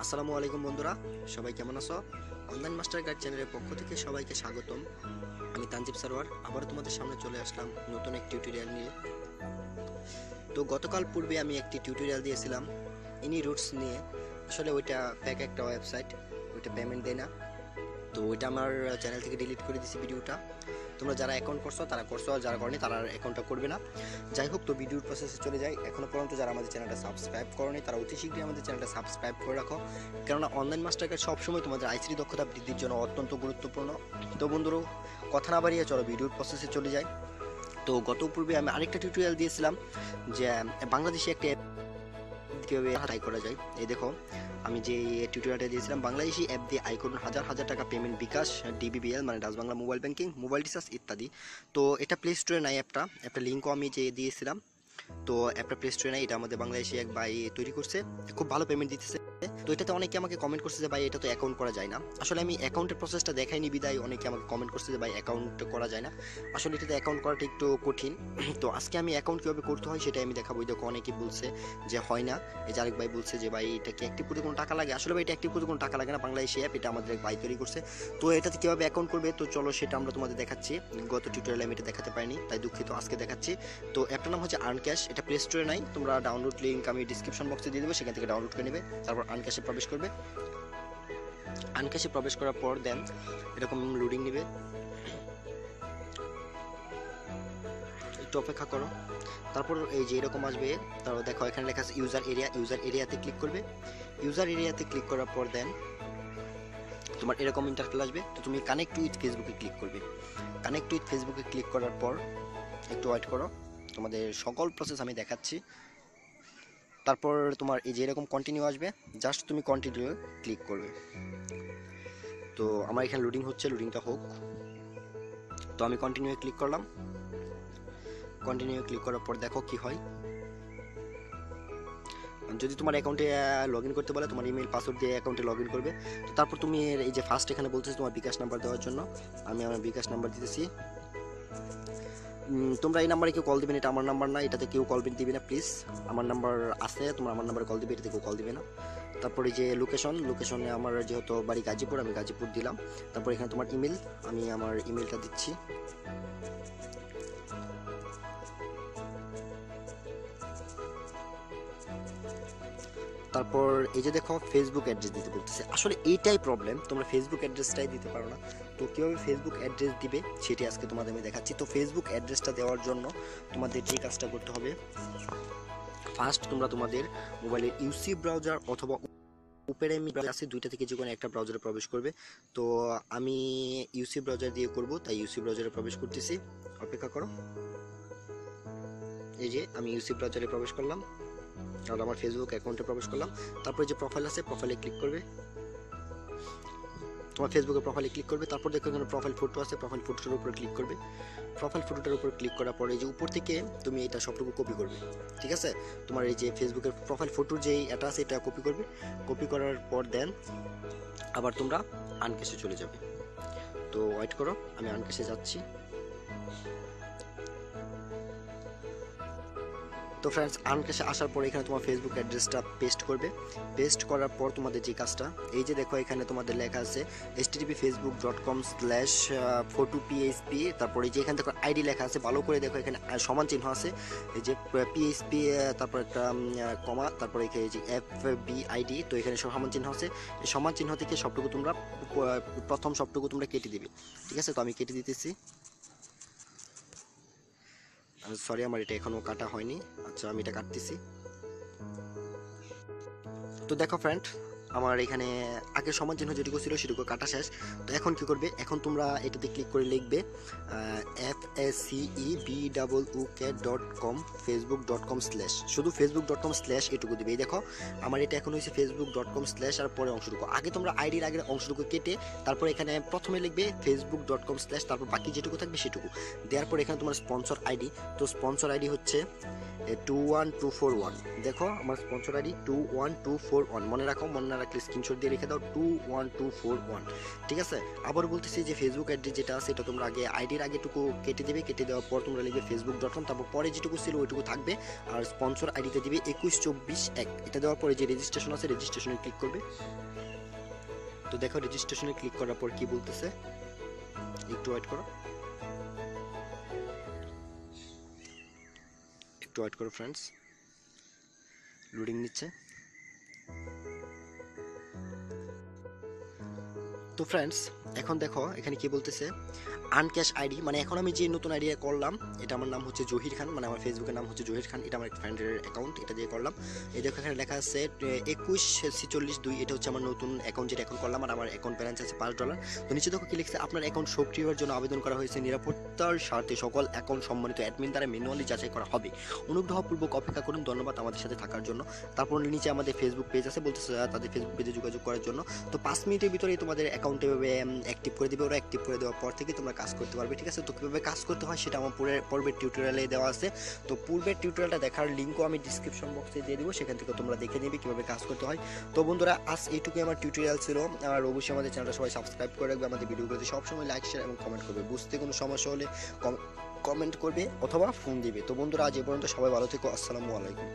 আসসালামু আলাইকুম বন্ধুরা, সবাই কেমন আছো? অনলাইন মাস্টার গাইড চ্যানেলের পক্ষ থেকে সবাইকে স্বাগতম। আমি তানজিব সারোয়ার আবার তোমাদের সামনে চলে আসলাম নতুন এক টিউটোরিয়াল নিয়ে। তো গতকাল পূর্বে আমি একটি টিউটোরিয়াল দিয়েছিলাম ইনি রুটস নিয়ে। আসলে ওইটা ফেক একটা ওয়েবসাইট, ওইটা পেমেন্ট দেয় না। তো ওইটা আমার চ্যানেল থেকে ডিলিট করে দিয়েছি ভিডিওটা। তোমরা যারা অ্যাকাউন্ট করছো তারা করছো, আর যারা করনি তারা অ্যাকাউন্টটা করবে না। যাই হোক, তো ভিডিওর প্রসেসে চলে যাই। এখনো পর্যন্ত যারা আমাদের চ্যানেলটা সাবস্ক্রাইব করনি তারা অতি শীঘ্রই আমাদের চ্যানেলটা সাবস্ক্রাইব করে রাখো, কেননা অনলাইন মাস্টার কার্ড সবসময় তোমাদের আইসিটি দক্ষতা বৃদ্ধির জন্য অত্যন্ত গুরুত্বপূর্ণ। তো বন্ধুরা, কথা না বাড়িয়ে চলো ভিডিওর প্রসেসে চলে যাই। তো গত পূর্বে আমি আরেকটা টিউটোরিয়াল দিয়েছিলাম যে বাংলাদেশে একটা কীভাবে ট্রাই করা যায়। এই দেখো, আমি যে টিউটোরিয়ালটা দিয়েছিলাম বাংলাদেশি অ্যাপ দিয়ে আয় করুন হাজার হাজার টাকা পেমেন্ট, বিকাশ, ডিবিবিএল মানে Dutch Bangla mobile banking, mobile recharge ইত্যাদি। তো এটা প্লে স্টোরে নাই, অ্যাপটা লিঙ্কও আমি যে দিয়েছিলাম। তো অ্যাপটা প্লে স্টোরে নাই, এটা আমাদের বাংলাদেশি এক ভাই তৈরি করছে, খুব ভালো পেমেন্ট দিতেছে। তো এটাতে অনেকে আমাকে কমেন্ট করছে যে ভাই এটা তো অ্যাকাউন্ট করা যায় না। আসলে আমি অ্যাকাউন্টের প্রসেসটা দেখাইনি বিদায় অনেকে আমাকে কমেন্ট করছে যে ভাই অ্যাকাউন্ট করা যায় না। আসলে এটাতে অ্যাকাউন্ট করাটা একটু কঠিন। তো আজকে আমি অ্যাকাউন্ট কীভাবে করতে হয় সেটাই আমি দেখাবো। দেখো, অনেকে বলছে যে হয় না। এই যে আরেক ভাই বলছে যে ভাই এটা কি অ্যাক্টিভ করতে কোনো টাকা লাগে? আসলে ভাই এটা অ্যাক্টিভ করতে কোনো টাকা লাগে না, বাংলাদেশি অ্যাপ, এটা আমাদের এক ভাই তৈরি করছে। তো এটাতে কীভাবে অ্যাকাউন্ট করবে তো চলো সেটা আমরা তোমাদের দেখাচ্ছি। গত টিউটোরিয়ালে আমি এটা দেখাতে পারিনি, তাই দুঃখিত, আজকে দেখাচ্ছি। তো অ্যাপটার নাম হচ্ছে আর্নক্যাশ, এটা প্লে স্টোরে নাই, তোমরা ডাউনলোড লিঙ্ক আমি ডিসক্রিপশন বক্সে দিয়ে দেবো, সেখান থেকে ডাউনলোড করে নেবে। তারপর আর্নক্যাশে প্রবেশ করবে। আনক্যাশে প্রবেশ করার পর দেন এরকম লোডিং নেবে, একটু অপেক্ষা করো। তারপর এই যে এরকম আসবে, তারপর দেখো এখানে লেখা আছে ইউজার এরিয়া, ইউজার এরিয়াতে ক্লিক করবে। ইউজার এরিয়াতে ক্লিক করার পর দেন তোমার এরকম ইন্টারফেস আসবে। তো তুমি কানেক্ট উইথ ফেসবুকে ক্লিক করবে। কানেক্ট উইথ ফেসবুকে ক্লিক করার পর একটু ওয়েট করো, তোমাদের সকল প্রসেস আমি দেখাচ্ছি। তারপর তোমার এই যে এরকম কন্টিনিউ আসবে, জাস্ট তুমি কন্টিনিউ ক্লিক করবে। তো আমার এখানে লোডিং হচ্ছে, লোডিংটা হোক। তো আমি কন্টিনিউ ক্লিক করলাম। কন্টিনিউ ক্লিক করার পর দেখো কি হয়। যদি তোমার অ্যাকাউন্টে লগ ইন করতে বলে, তোমার ইমেল পাসওয়ার্ড দিয়ে অ্যাকাউন্টে লগ ইন করবে। তো তারপর তুমি এই যে ফার্স্ট এখানে বলতেছে তোমার বিকাশ নাম্বার দেওয়ার জন্য, আমি আমার বিকাশ নাম্বার দিতেছি। তোমরা এই নাম্বারে কেউ কল দিবে না, এটা আমার নাম্বার না, এটাতে কেউ কল দিবে না প্লিজ। আমার নাম্বার আছে, তোমরা আমার নাম্বারে কল দিবে, এটাতে কেউ কল দিবে না। তারপরে যে লোকেশনে আমার যেহেতু বাড়ি গাজীপুর, আমি গাজীপুর দিলাম। তারপর এখানে তোমার ইমেল, আমি আমার ইমেলটা দিচ্ছি। তারপর এই যে দেখো ফেসবুক অ্যাড্রেস দিতে বলতেছে। আসলে এইটাই প্রবলেম, তোমরা ফেসবুক অ্যাড্রেসটাই দিতে পারো না। তো কীভাবে ফেসবুক অ্যাড্রেস দিবে সেটি আজকে তোমাদের আমি দেখাচ্ছি। তো ফেসবুক অ্যাড্রেসটা দেওয়ার জন্য তোমাদের যে কাজটা করতে হবে, ফার্স্ট তোমরা তোমাদের মোবাইলের ইউসি ব্রাউজার অথবা উপরে আছে দুইটা থেকে যে কোনো একটা ব্রাউজারে প্রবেশ করবে। তো আমি ইউসি ব্রাউজার দিয়ে করব, তাই ইউসি ব্রাউজারে প্রবেশ করতেছি, অপেক্ষা করো। এই যে আমি ইউসি ব্রাউজারে প্রবেশ করলাম, আর আমার ফেসবুক অ্যাকাউন্টে প্রবেশ করলাম। তারপরে যে প্রোফাইল আছে, প্রোফাইলে ক্লিক করবে, তোমার ফেসবুকের প্রোফাইলে ক্লিক করবে। তারপর দেখো এখানে প্রোফাইল ফটো আছে, প্রোফাইল ফটোটার উপর ক্লিক করবে। প্রোফাইল ফটোটার উপর ক্লিক করার পরে যে উপর থেকে তুমি এটা সবটুকু কপি করবে, ঠিক আছে? তোমার এই যে ফেসবুকের প্রোফাইল ফটোর যে এটা আছে এটা কপি করবে। কপি করার পর দেন আবার তোমরা আনকেশে চলে যাবে। তো ওয়েট করো, আমি আনকেশে যাচ্ছি। তো ফ্রেন্ডস, আনকেশে আসার পর এখানে তোমার ফেসবুক অ্যাড্রেসটা পেস্ট করবে। পেস্ট করার পর তোমাদের যে কাজটা, এই যে দেখো এখানে তোমাদের লেখা আছে http://facebook.com/42php। তারপরে যে এখান থেকে আইডি লেখা আছে, ভালো করে দেখো এখানে সমান চিহ্ন আছে, এই যে পিএইচপি, তারপর একটা কমা, তারপরে এই যে FBID। তো এখানে সমান চিহ্ন আছে, এই সমান চিহ্ন থেকে সবটুকু তোমরা প্রথম সবটুকু তোমরা কেটে দিবে, ঠিক আছে? তো আমি কেটে দিতেছি। সরি, আমার এটা এখনো কাটা হয়নি। আচ্ছা, আমি এটা কাটতেছি। তো দেখো ফ্রেন্ড, আমার এখানে আগে সমান চিহ্ন যেটুকু ছিল সেটুকু কাটা শেষ। তো এখন কি করবে, এখন তোমরা এটাতে ক্লিক করে লিখবে FACEBOOK.com facebook.com/ শুধু facebook.com/ এটুকু দিবে। এই দেখো আমার এটা এখন হয়েছে facebook.com/ আর পরে অংশটুকু। আগে তোমরা আইডির আগের অংশটুকু কেটে তারপর এখানে প্রথমে লিখবে facebook.com/, তারপর বাকি যেটুকু থাকবে সেটুকু দেওয়ার পর এখানে তোমার স্পন্সর আইডি। তো স্পন্সর আইডি হচ্ছে 21241। দেখো আমার স্পন্সর আইডি 21241, মনে রাখলে স্ক্রিনশট দিয়ে রেখে দাও 21241। ঠিক আছে, আবার বলতেছি যে ফেসবুক অ্যাড্রেস যেটা আছে এটা তোমরা আগে আইডির আগেটুকু কেটে দেবে, কেটে দেওয়ার পর তোমরা লিখবে facebook.com, তারপর পরে যেটুকু ছিল ওইটুকু থাকবে। আর স্পন্সর আইডিতে দিবে 21241। এটা দেওয়ার পরে যে রেজিস্ট্রেশন আছে রেজিস্ট্রেশনে ক্লিক করবে। তো দেখো রেজিস্ট্রেশনে ক্লিক করার পর কি বলতেছে, একটু ওয়েট করো, একটু ওয়েট করো ফ্রেন্ডস, লোডিং নিচ্ছে। তো ফ্রেন্ডস এখন দেখো এখানে কি বলতেছে, আনক্যাশ আইডি, মানে এখন আমি যে নতুন আইডি করলাম এটা আমার নাম হচ্ছে জহির খান, মানে আমার ফেসবুকের নাম হচ্ছে জহির খান, এটা আমার একটা ফ্রেন্ডের অ্যাকাউন্ট, এটা দিয়ে করলাম। এই দেখো এখানে লেখা আছে 214642, এটা হচ্ছে আমার নতুন অ্যাকাউন্ট যেটা এখন করলাম, আর আমার অ্যাকাউন্ট ব্যালেন্স আছে $5। তো নিচে দেখো কি লিখছে, আপনার অ্যাকাউন্ট সক্রিয়র জন্য আবেদন করা হয়েছে, নিরাপত্তার স্বার্থে সকল অ্যাকাউন্ট সম্মানিত অ্যাডমিন দ্বারা ম্যানুয়ালি যাচাই করা হবে, অনুগ্রহপূর্বক অপেক্ষা করুন, ধন্যবাদ আমাদের সাথে থাকার জন্য। তারপর নিচে আমাদের ফেসবুক পেজ আছে, বলতেছে তাদের ফেসবুক পেজে যোগাযোগ করার জন্য। তো 5 মিনিটের ভিতরেই তোমাদের অ্যাকাউন্টে অ্যাক্টিভ করে দিবে ওরা, অ্যাক্টিভ করে দেওয়ার পর থেকে তোমরা কাজ করতে পারবে। ঠিক আছে, তো কীভাবে কাজ করতে হয় সেটা আমার পূর্বের টিউটোরিয়ালে দেওয়া আছে। তো পূর্বের টিউটোরিয়ালটা দেখার লিঙ্কও আমি ডিসক্রিপশন বক্সে দিয়ে দেবো, সেখান থেকে তোমরা দেখে নেবে কীভাবে কাজ করতে হয়। তো বন্ধুরা আজ এইটুকুই আমার টিউটোরিয়াল ছিল, আর অবশ্যই আমাদের চ্যানেলটা সবাই সাবস্ক্রাইব করে রাখবে, আমাদের ভিডিওগুলোতে সবসময় লাইক শেয়ার এবং কমেন্ট করবে, বুঝতে কোনো সমস্যা হলে কমেন্ট করবে অথবা ফোন দিবে। তো বন্ধুরা আজ এ পর্যন্ত, সবাই ভালো থেকো, আসসালামু আলাইকুম।